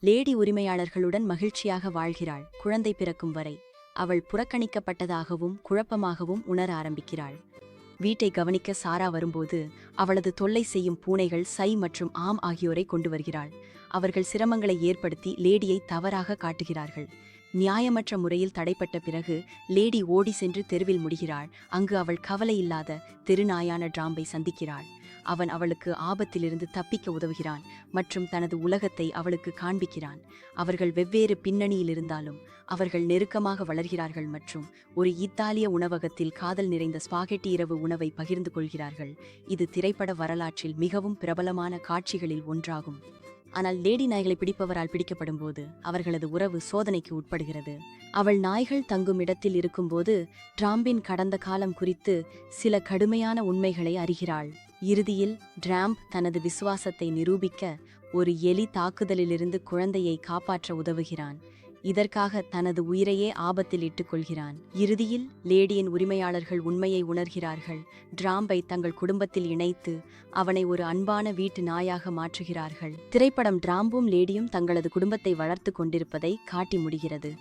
Lady உரிமையாளர்களுடன் மகிழ்ச்சியாக வாழ்கிறாள். குழந்தை பிறக்கும் வரை அவள் புறக்கணிக்கப்பட்டதாகவும் குழப்பமாகவும் உணர ஆரம்பிக்கிறாள். வீட்டை கவனிக்க சாரா வரும்போது அவளது தொல்லை செய்யும் பூனைகள் சை மற்றும் ஆம் ஆகியோரை கொண்டு வருகிறாள். அவர்கள் சிரமங்களை ஏற்படுத்தி லேடியை தவறாக காட்டுகிறார்கள். நியாயமற்ற முறையில் தடைப்பட்ட பிறகு லேடி ஓடி சென்று தெருவில் முடிகிறாள். அங்கு அவள் கவலையில்லாத தெருநாயான டிராம்பை சந்திக்கிறாள். அவன் அவளுக்கு ஆபத்திலிருந்து தப்பிக்க உதவுகிறான் மற்றும் தனது உலகத்தை அவளுக்கு காண்பிக்கிறான். அவர்கள் வெவ்வேறு பின்னணியில் இருந்தாலும் அவர்கள் நெருக்கமாக வளர்கிறார்கள் மற்றும் ஒரு இத்தாலிய உணவகத்தில் காதல் நிறைந்த ஸ்பாகெட்டி இரவு உணவை பகிர்ந்து கொள்கிறார்கள். இது திரைப்பட வரலாற்றில் மிகவும் பிரபலமான காட்சிகளில் ஒன்றாகும். ஆனால் லேடி நாய்களை பிடிப்பவரால் பிடிக்கப்படும் போது அவர்களது உறவு சோதனைக்கு உட்படுகிறது. அவள் நாய்கள் தங்கும் இடத்தில் இருக்கும்போது டிராம்பின் கடந்த காலம் குறித்து சில கடுமையான உண்மைகளை அறிகிறாள். இறுதியில் டிராம்ப் தனது விசுவாசத்தை நிரூபிக்க ஒரு எலி தாக்குதலிலிருந்து குழந்தையை காப்பாற்ற உதவுகிறான். இதற்காக தனது உயிரையே ஆபத்தில் இட்டுக் கொள்கிறான். இறுதியில் லேடியின் உரிமையாளர்கள் உண்மையை உணர்கிறார்கள். டிராம்பை தங்கள் குடும்பத்தில் இணைத்து அவனை ஒரு அன்பான வீட்டு நாயாக மாற்றுகிறார்கள். திரைப்படம் டிராம்பும் லேடியும் தங்களது குடும்பத்தை வளர்த்து கொண்டிருப்பதை காட்டி முடிகிறது.